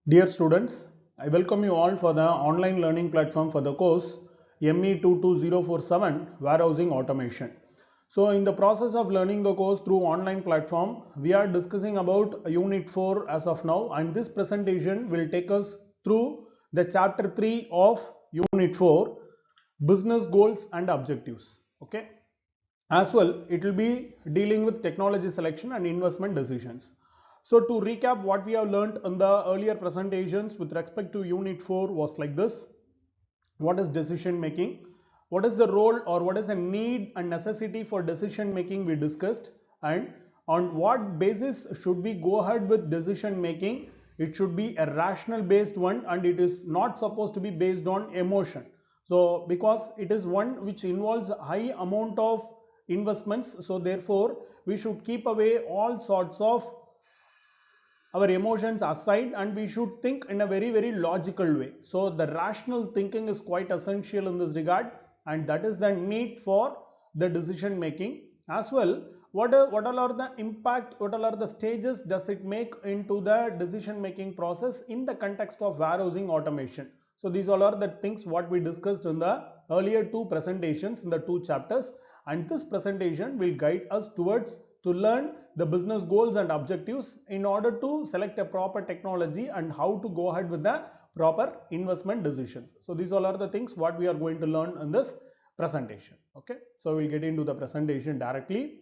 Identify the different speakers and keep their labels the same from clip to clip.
Speaker 1: Dear students, I welcome you all for the online learning platform for the course ME 22047 Warehousing Automation. So in the process of learning the course through online platform, we are discussing about Unit 4 as of now, and this presentation will take us through the chapter 3 of Unit 4, Business Goals and Objectives. Okay. As well, it will be dealing with technology selection and investment decisions. So to recap, what we have learned in the earlier presentations with respect to Unit 4 was like this. What is decision making? What is the role or what is the need and necessity for decision making we discussed, and on what basis should we go ahead with decision making? It should be a rational based one and it is not supposed to be based on emotion. So because it is one which involves a high amount of investments, so therefore we should keep away all sorts of our emotions aside and we should think in a very logical way. So the rational thinking is quite essential in this regard, and that is the need for the decision making as well. What all are the impact, what all are the stages does it make into the decision making process in the context of warehousing automation? So these all are the things what we discussed in the earlier two presentations in the two chapters, and this presentation will guide us towards to learn the business goals and objectives in order to select a proper technology and how to go ahead with the proper investment decisions. So these all are the things what we are going to learn in this presentation. Okay, so we'll get into the presentation directly.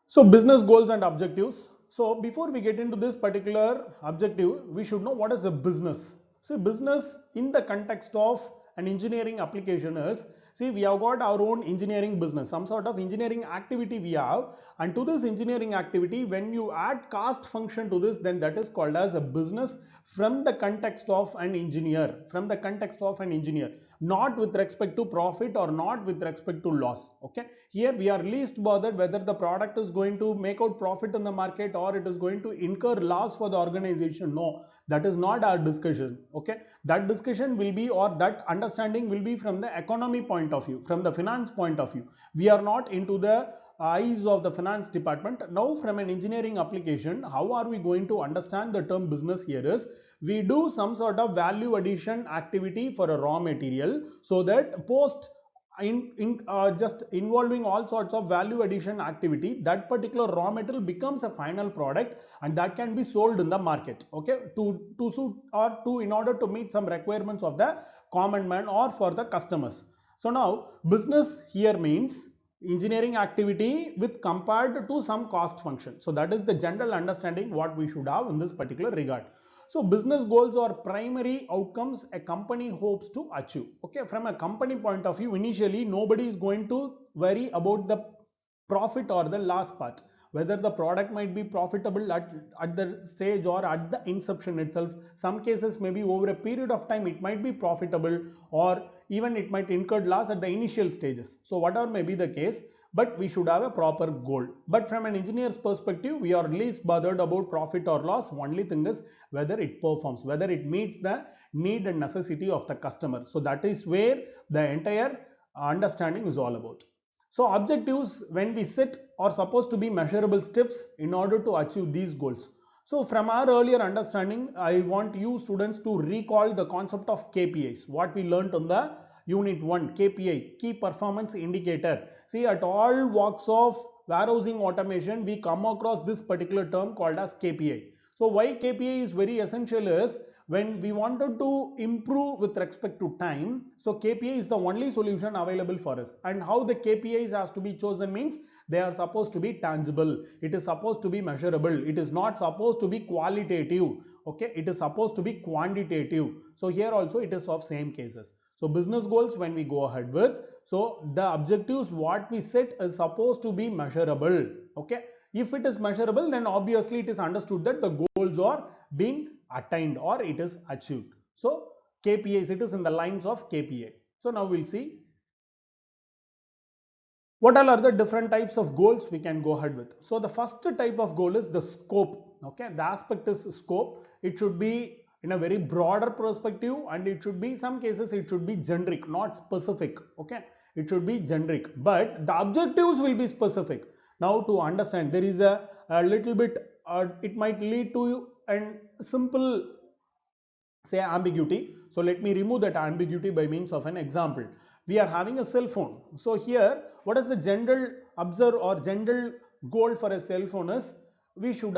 Speaker 1: So business goals and objectives. So before we get into this particular objective, we should know what is a business. So business in the context of an engineering application is, see, we have got our own engineering business, some sort of engineering activity we have, and to this engineering activity, when you add cost function to this, then that is called as a business from the context of an engineer, not with respect to profit or not with respect to loss. Okay, here we are least bothered whether the product is going to make out profit in the market or it is going to incur loss for the organization. No, that is not our discussion. Okay, that discussion will be, or that understanding will be from the economy point of view, from the finance point of view. We are not into the eyes of the finance department. Now from an engineering application, how are we going to understand the term business? Here is, we do some sort of value addition activity for a raw material, so that post just involving all sorts of value addition activity, that particular raw material becomes a final product and that can be sold in the market. Okay, to suit or to in order to meet some requirements of the common man or for the customers. So now business here means engineering activity with compared to some cost function. So that is the general understanding what we should have in this particular regard. So business goals are primary outcomes a company hopes to achieve. Okay, from a company point of view, initially nobody is going to worry about the profit or the loss part, whether the product might be profitable at the stage or at the inception itself. Some cases maybe over a period of time it might be profitable, or even it might incur loss at the initial stages. So whatever may be the case, but we should have a proper goal. But from an engineer's perspective, we are least bothered about profit or loss. Only thing is whether it performs, whether it meets the need and necessity of the customer. So that is where the entire understanding is all about. So objectives, when we set, are supposed to be measurable steps in order to achieve these goals. So from our earlier understanding, I want you students to recall the concept of KPIs, what we learned on the Unit 1, KPI, Key Performance Indicator. See, at all walks of warehousing automation, we come across this particular term called as KPI. So why KPI is very essential is, when we wanted to improve with respect to time, so KPI is the only solution available for us. And how the KPIs has to be chosen means, they are supposed to be tangible, it is supposed to be measurable, it is not supposed to be qualitative. Okay, it is supposed to be quantitative. So here also it is of same cases. So business goals, when we go ahead with, so the objectives what we set is supposed to be measurable. Okay, if it is measurable, then obviously it is understood that the goals are being attained or it is achieved. So KPIs, it is in the lines of KPI. So now we'll see what all are the different types of goals we can go ahead with. So the first type of goal is the scope. Okay, the aspect is scope. It should be in a very broader perspective, and it should be, some cases it should be generic, not specific. Okay, it should be generic, but the objectives will be specific. Now to understand, there is a little bit it might lead to an simple, say, ambiguity. So let me remove that ambiguity by means of an example. We are having a cell phone. So here, what is the general observe or general goal for a cell phone is we should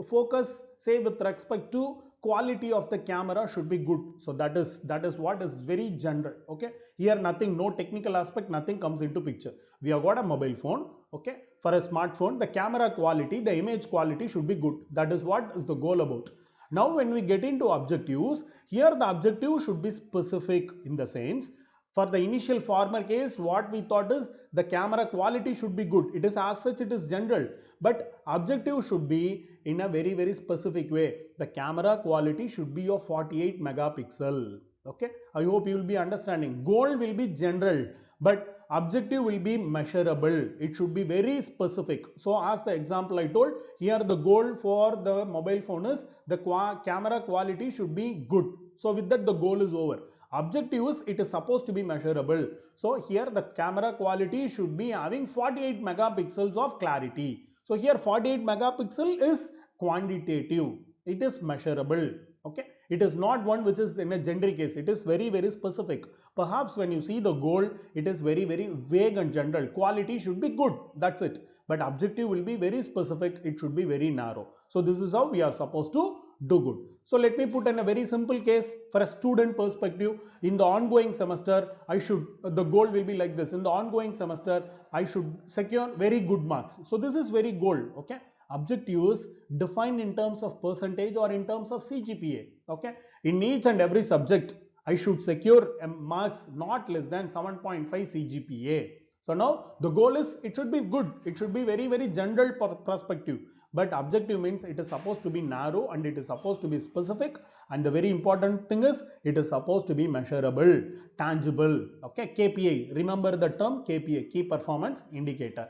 Speaker 1: focus, say, with respect to quality of the camera should be good. So that is what is very general. Okay, here nothing, no technical aspect, nothing comes into picture. We have got a mobile phone. Okay, for a smartphone, the camera quality, the image quality should be good. That is what is the goal about. Now when we get into objectives, here the objective should be specific in the sense, for the initial farmer case, what we thought is the camera quality should be good. It is as such, it is general, but objective should be in a very specific way. The camera quality should be of 48 megapixel. Okay, I hope you will be understanding. Goal will be general, but objective will be measurable. It should be very specific. So as the example I told, here the goal for the mobile phone is the camera quality should be good. So with that, the goal is over. Objective is it is supposed to be measurable. So here the camera quality should be having 48 megapixels of clarity. So here 48 megapixel is quantitative. It is measurable. Okay, it is not one which is in a generic case. It is very specific. Perhaps when you see the goal, it is very vague and general. Quality should be good, that's it. But objective will be very specific. It should be very narrow. So this is how we are supposed to do good. So let me put in a very simple case for a student perspective. In the ongoing semester, the goal will be like this. In the ongoing semester, I should secure very good marks. So this is very goal. Okay, objectives defined in terms of percentage or in terms of CGPA. Okay, in each and every subject, I should secure marks not less than 7.5 CGPA. So now the goal is it should be good. It should be very general perspective. But objective means it is supposed to be narrow and it is supposed to be specific. And the very important thing is it is supposed to be measurable, tangible. Okay, KPI. Remember the term KPI, key performance indicator.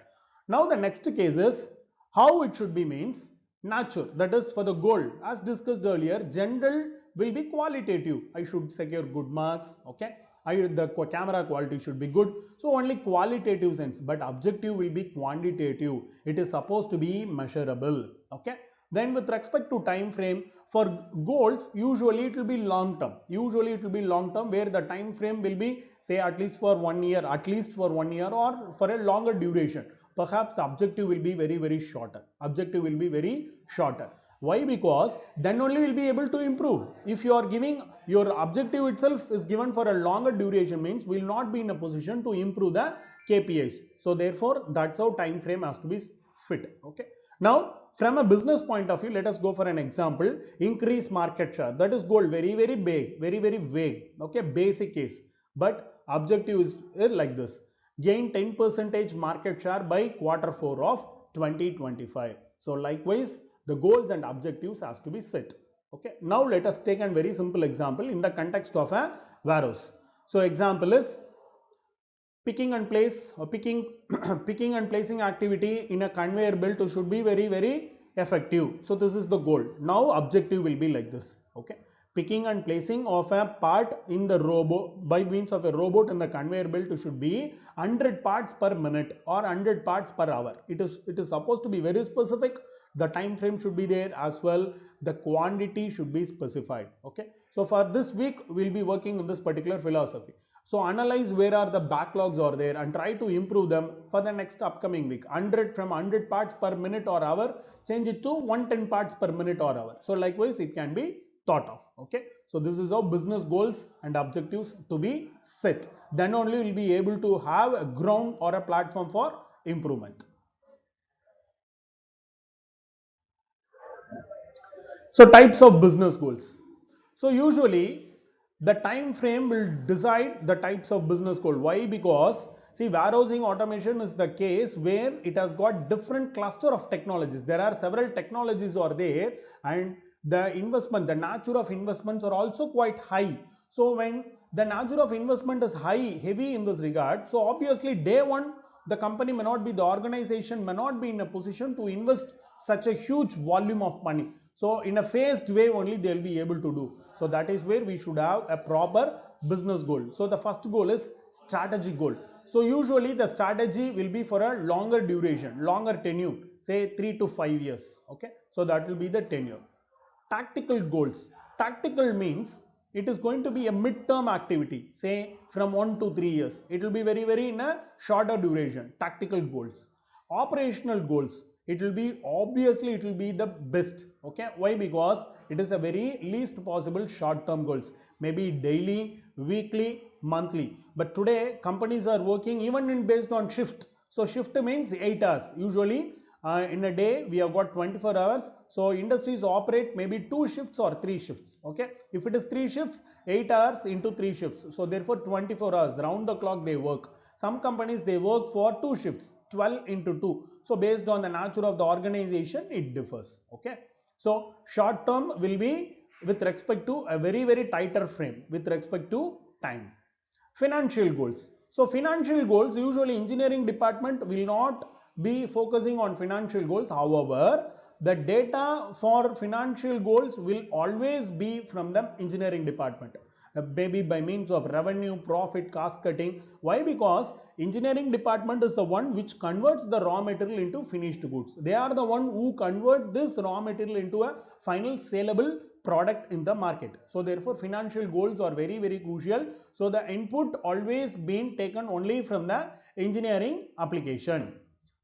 Speaker 1: Now the next case is how it should be means nature. That is for the goal. As discussed earlier, general will be qualitative. I should secure good marks. Okay, the camera quality should be good. So only qualitative sense, but objective will be quantitative. It is supposed to be measurable. Okay, then with respect to time frame, for goals usually it will be long term. Usually it will be long term, where the time frame will be, say, at least for 1 year, or for a longer duration. Perhaps the objective will be very shorter. Objective will be very shorter. Why? Because then only will be able to improve. If you are giving your objective itself is given for a longer duration, means we will not be in a position to improve the KPIs. So therefore, that's how time frame has to be fit. Okay. Now from a business point of view, let us go for an example. Increase market share. That is goal. Very big, very vague. Okay, basic case. But objective is like this: gain 10% market share by Q4 of 2025. So likewise, the goals and objectives has to be set. Okay, now let us take a very simple example in the context of a warehouse. So example is picking and place or picking picking and placing activity in a conveyor belt should be very effective. So this is the goal. Now objective will be like this. Okay, picking and placing of a part in the robot by means of a robot in the conveyor belt should be 100 parts per minute or 100 parts per hour. It is supposed to be very specific. The time frame should be there as well. The quantity should be specified. Okay, so for this week we'll be working on this particular philosophy. So analyze where are the backlogs are there and try to improve them for the next upcoming week. 100 from 100 parts per minute or hour, change it to 110 parts per minute or hour. So likewise it can be thought of. Okay, so this is how business goals and objectives to be set. Then only we'll be able to have a ground or a platform for improvement. So types of business goals. So usually the time frame will decide the types of business goal. Why? Because see, warehousing automation is the case where it has got different cluster of technologies. There are several technologies are there, and the investment, the nature of investments are also quite high. So when the nature of investment is heavy in this regard, so obviously day one the company may not be, the organization may not be in a position to invest such a huge volume of money. So in a phased way only they will be able to do. So that is where we should have a proper business goal. So the first goal is strategy goal. So usually the strategy will be for a longer duration, longer tenure, say 3 to 5 years. Okay, so that will be the tenure. Tactical goals. Tactical means it is going to be a mid-term activity, say from 1 to 3 years. It will be very in a shorter duration. Tactical goals. Operational goals. It will be obviously it will be the best. Okay, why? Because it is a very least possible short-term goals. Maybe daily, weekly, monthly. But today companies are working even in based on shift. So shift means 8 hours. Usually in a day we have got 24 hours, so industries operate maybe 2 shifts or 3 shifts. Okay, if it is 3 shifts, 8 hours into 3 shifts, so therefore 24 hours round the clock they work. Some companies they work for 2 shifts, 12 into 2, so based on the nature of the organization it differs. Okay, so short term will be with respect to a very tighter frame with respect to time. Financial goals. So financial goals, usually engineering department will not be focusing on financial goals. However, the data for financial goals will always be from the engineering department. Maybe by means of revenue, profit, cost cutting. Why? Because engineering department is the one which converts the raw material into finished goods. They are the one who convert this raw material into a final saleable product in the market. So therefore financial goals are very crucial. So the input always been taken only from the engineering application.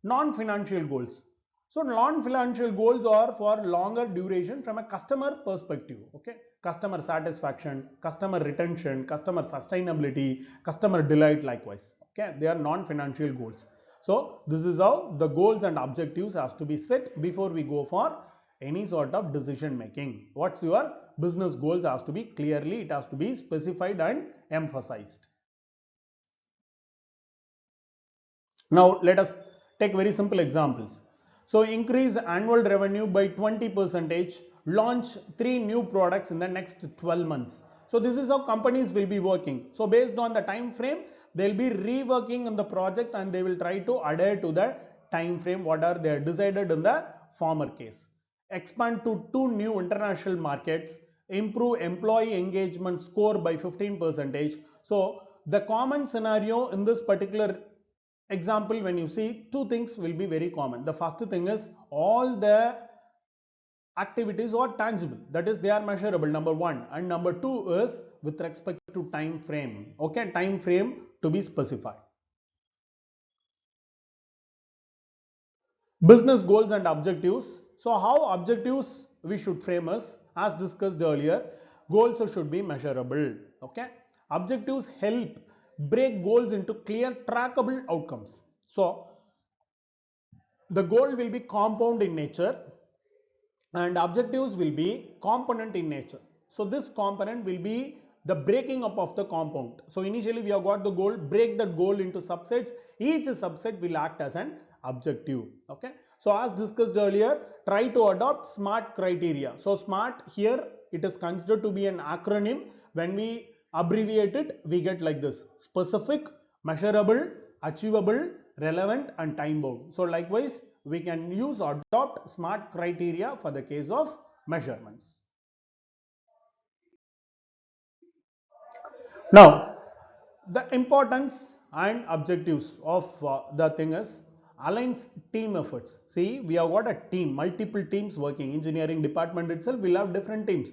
Speaker 1: Non-financial goals. So non-financial goals are for longer duration from a customer perspective. Okay, customer satisfaction, customer retention, customer sustainability, customer delight likewise. Okay, they are non-financial goals. So this is how the goals and objectives has to be set before we go for any sort of decision making. What's your business goals has to be clearly, it has to be specified and emphasized. Now let us take very simple examples. So increase annual revenue by 20%, launch 3 new products in the next 12 months. So this is how companies will be working. So based on the time frame, they'll be reworking on the project and they will try to adhere to the time frame what are they decided in the former case. Expand to 2 new international markets, improve employee engagement score by 15%. So the common scenario in this particular example, when you see, two things will be very common. The first thing is all the activities are tangible, that is they are measurable, number one, and number two is with respect to time frame. Okay, time frame to be specified. Business goals and objectives. So how objectives we should frame as discussed earlier, goals should be measurable. Okay, objectives help break goals into clear trackable outcomes. So the goal will be compound in nature and objectives will be component in nature. So this component will be the breaking up of the compound. So initially we have got the goal, break that goal into subsets. Each subset will act as an objective. Okay, so as discussed earlier, try to adopt SMART criteria. So SMART here it is considered to be an acronym. When we abbreviate it, we get like this: specific, measurable, achievable, relevant and time bound. So likewise we can use or adopt SMART criteria for the case of measurements. Now the importance and objectives of the thing is aligns team efforts. See, we have got a team, multiple teams working. Engineering department itself will have different teams.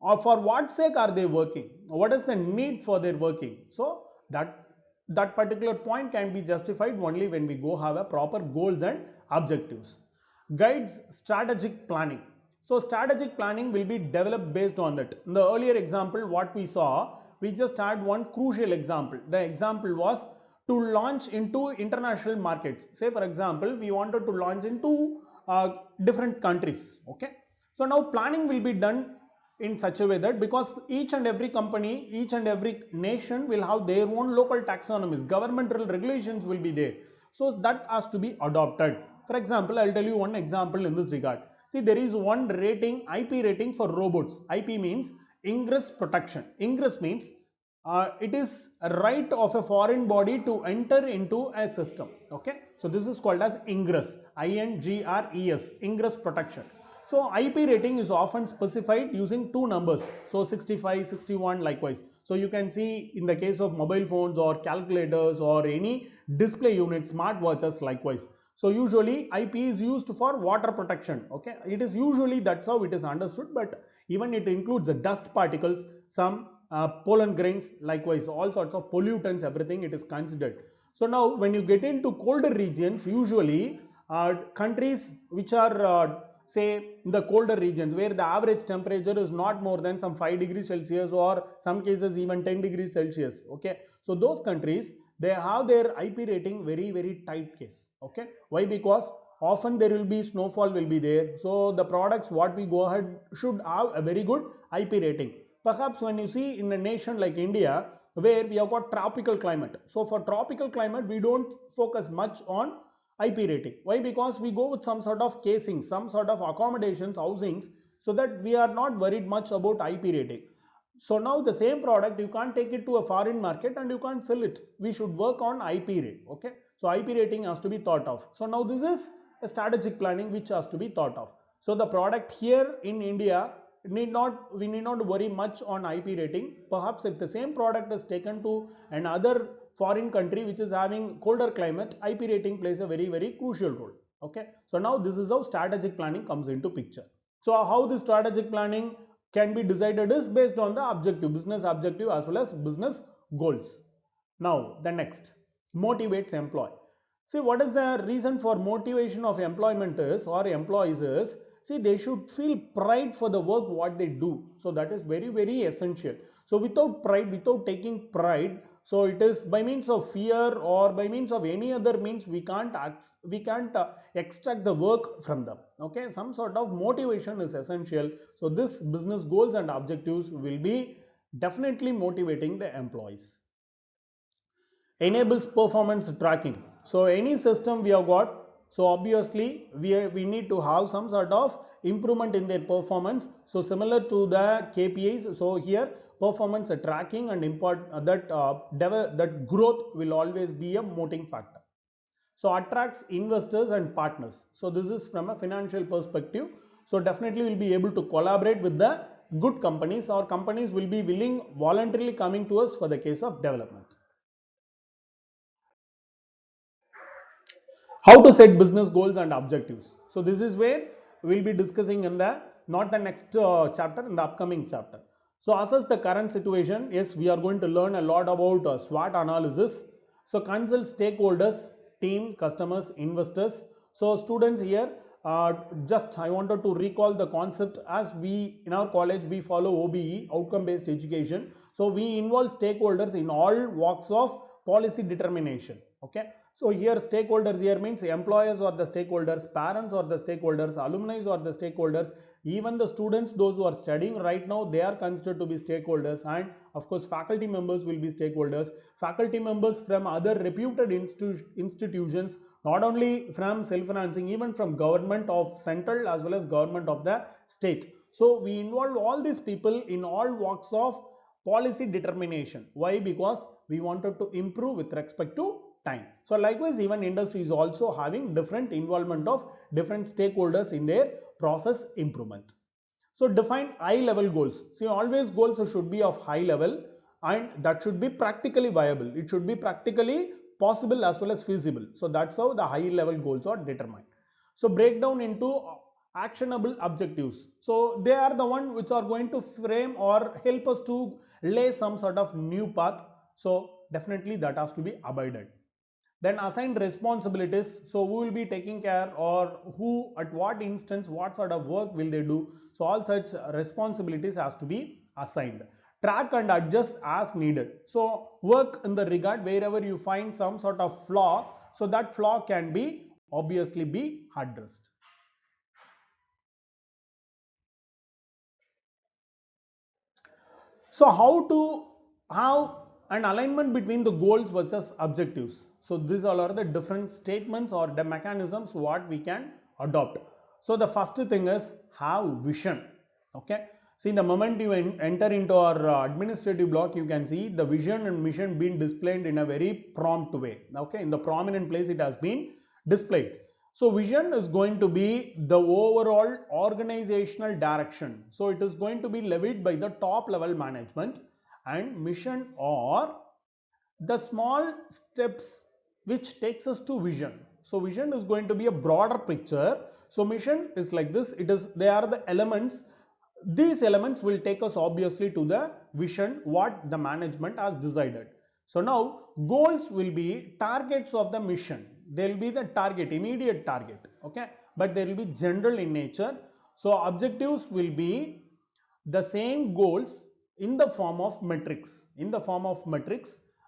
Speaker 1: Or for what sake are they working? What is the need for their working? So that particular point can be justified only when we go have a proper goals and objectives. Guides strategic planning. So strategic planning will be developed based on that. In the earlier example what we saw, we just had one crucial example. The example was to launch into international markets. Say for example we wanted to launch into different countries. Okay, so now planning will be done in such a way that, because each and every company, each and every nation will have their own local taxonomies, governmental regulations will be there, so that has to be adopted. For example, I'll tell you one example in this regard. See, there is one rating, IP rating for robots. IP means ingress protection. Ingress means it is a right of a foreign body to enter into a system. Okay, so this is called as ingress, INGRES, ingress protection. So IP rating is often specified using two numbers, so 65, 61 likewise. So you can see in the case of mobile phones or calculators or any display units, smart watches likewise. So usually IP is used for water protection. Okay, it is usually, that's how it is understood, but even it includes the dust particles, some pollen grains, likewise all sorts of pollutants, everything it is considered. So now when you get into colder regions, usually countries which are say in the colder regions where the average temperature is not more than some 5 degrees Celsius, or some cases even 10 degrees Celsius. Okay, so those countries, they have their IP rating very tight case. Okay, why? Because often there will be snowfall will be there, so the products what we go ahead should have a very good IP rating. Perhaps when you see in a nation like India where we have got tropical climate, so for tropical climate we don't focus much on IP rating. Why? Because we go with some sort of casing, some sort of accommodations, housings, so that we are not worried much about IP rating. So now the same product, you can't take it to a foreign market and you can't sell it. We should work on IP rate. Okay, so IP rating has to be thought of. So now this is a strategic planning which has to be thought of. So the product here in India we need not worry much on IP rating. Perhaps if the same product is taken to another foreign country which is having colder climate, IP rating plays a very crucial role. Okay, so now this is how strategic planning comes into picture. So how this strategic planning can be decided is based on the objective, business objective as well as business goals. Now the next, motivates employee. See, what is the reason for motivation of employment is, or employees is, see, they should feel pride for the work what they do. So that is very essential. So without pride, without taking pride, so it is by means of fear or by means of any other means, we can't extract the work from them. Okay, some sort of motivation is essential. So this business goals and objectives will be definitely motivating the employees. Enables performance tracking. So any system we have got, so obviously we need to have some sort of improvement in their performance. So similar to the KPIs, so here performance tracking and that growth will always be a motivating factor. So attracts investors and partners. So this is from a financial perspective. So definitely we'll be able to collaborate with the good companies, or companies will be willing voluntarily coming to us for the case of development. How to set business goals and objectives. So this is where we'll be discussing in the, not the next chapter, in the upcoming chapter. So assess the current situation. Yes, we are going to learn a lot about SWOT analysis. So consult stakeholders, team, customers, investors. So students here, just I wanted to recall the concept. As we in our college we follow OBE, outcome based education. So we involve stakeholders in all walks of policy determination. Okay, so here stakeholders here means employers or the stakeholders, parents or the stakeholders, alumni or the stakeholders, even the students, those who are studying right now, they are considered to be stakeholders, and of course faculty members will be stakeholders, faculty members from other reputed institutions, not only from self-financing, even from government of central as well as government of the state. So we involve all these people in all walks of policy determination. Why? Because we wanted to improve with respect to time. So likewise, even industry is also having different involvement of different stakeholders in their process improvement. So define high level goals. See, always goals should be of high level, and that should be practically viable. It should be practically possible as well as feasible. So that's how the high level goals are determined. So break down into actionable objectives. So they are the one which are going to frame or help us to lay some sort of new path. So definitely that has to be abided. Then assign responsibilities. So who will be taking care, or who at what instance, what sort of work will they do. So all such responsibilities has to be assigned. Track and adjust as needed. So work in the regard wherever you find some sort of flaw, so that flaw can be obviously be addressed. So how to have an alignment between the goals versus objectives. So these all are the different statements or the mechanisms what we can adopt. So the first thing is have vision. Okay. See, the moment you enter into our administrative block, you can see the vision and mission being displayed in a very prompt way. Okay, in the prominent place it has been displayed. So vision is going to be the overall organizational direction. So it is going to be levied by the top level management, and mission or the small steps which takes us to vision. So vision is going to be a broader picture. So mission is like this. They are the elements. These elements will take us obviously to the vision what the management has decided. So now goals will be targets of the mission. They will be the target, immediate target, okay, but they will be general in nature. So objectives will be the same goals in the form of metrics,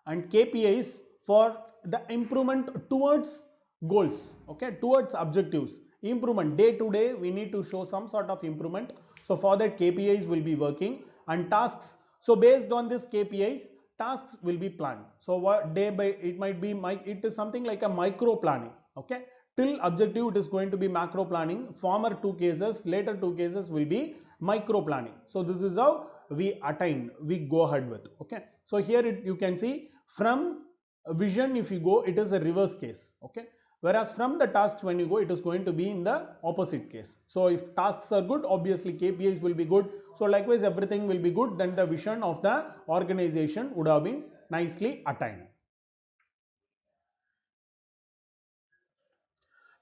Speaker 1: and KPIs for the improvement towards goals, okay, towards objectives. Improvement day to day, we need to show some sort of improvement. So for that KPIs will be working, and tasks. So based on this KPIs, tasks will be planned. So what day by it might be it is something like a micro planning, okay. Till objective it is going to be macro planning. Former two cases, later two cases will be micro planning. So this is how we go ahead with, okay. So here you can see from vision, if you go, it is a reverse case, okay. Whereas from the tasks, when you go, it is going to be in the opposite case. So if tasks are good, obviously KPIs will be good. So likewise everything will be good, then the vision of the organization would have been nicely attained.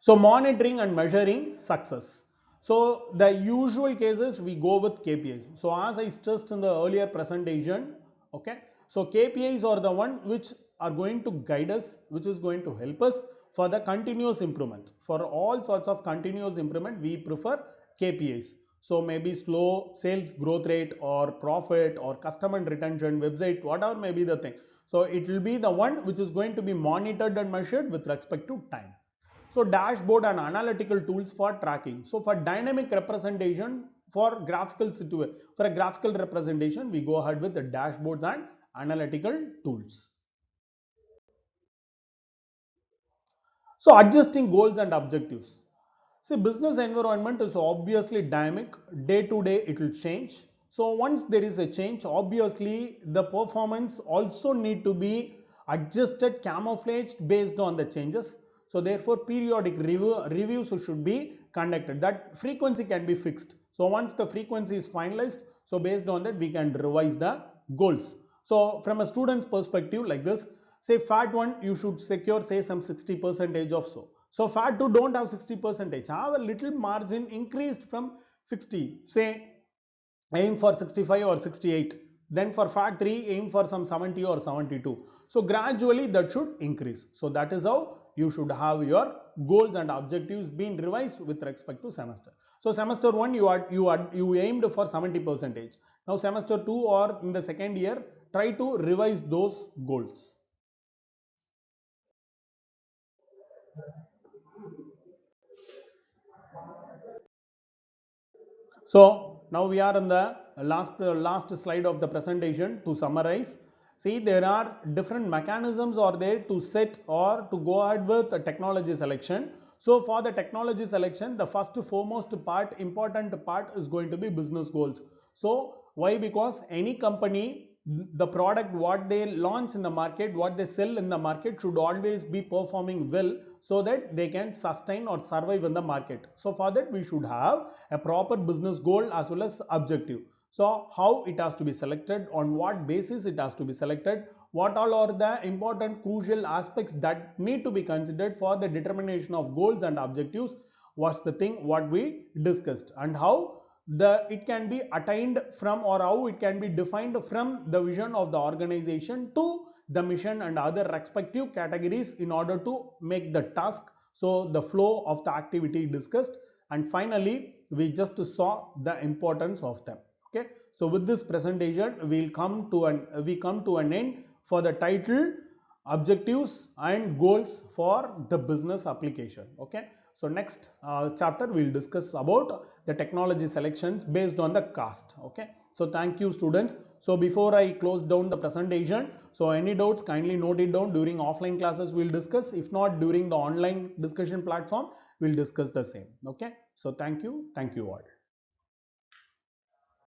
Speaker 1: So monitoring and measuring success. So the usual cases we go with KPIs. So as I stressed in the earlier presentation, okay. So KPIs are the one which are going to guide us, which is going to help us for the continuous improvement. For all sorts of continuous improvement, we prefer KPIs. So maybe slow sales growth rate or profit or customer retention, website, whatever may be the thing. So it will be the one which is going to be monitored and measured with respect to time. So dashboard and analytical tools for tracking. So for dynamic representation, for a graphical representation, we go ahead with the dashboards and analytical tools. So adjusting goals and objectives. See, business environment is obviously dynamic. Day to day it will change. So once there is a change, obviously the performance also need to be adjusted, camouflaged based on the changes. So therefore periodic reviews should be conducted. That frequency can be fixed. So once the frequency is finalized, so based on that we can revise the goals. So from a student's perspective like this, say FAT 1 you should secure say some 60% of so. So FAT 2 don't have 60%, have a little margin increased from 60, say aim for 65 or 68. Then for FAT 3 aim for some 70 or 72. So gradually that should increase. So that is how you should have your goals and objectives being revised with respect to semester. So semester 1 you aimed for 70%. Now semester 2 or in the second year try to revise those goals. So now we are on the last slide of the presentation. To summarize, see, there are different mechanisms are there to set or to go ahead with the technology selection. So for the technology selection, the first foremost part, important part is going to be business goals. So why? Because any company, the product what they launch in the market, what they sell in the market should always be performing well so that they can sustain or survive in the market. So for that we should have a proper business goal as well as objective. So how it has to be selected, on what basis it has to be selected, what all are the important crucial aspects that need to be considered for the determination of goals and objectives was the thing what we discussed, and how it can be attained from, or how it can be defined from the vision of the organization to the mission and other respective categories in order to make the task. So the flow of the activity discussed, and finally we just saw the importance of them. Okay, so with this presentation we come to an end for the title objectives and goals for the business application. Okay, so next chapter we will discuss about the technology selections based on the cost. Okay, so thank you students. So before I close down the presentation, so any doubts kindly note it down. During offline classes we will discuss, if not during the online discussion platform we will discuss the same. Okay, so thank you all.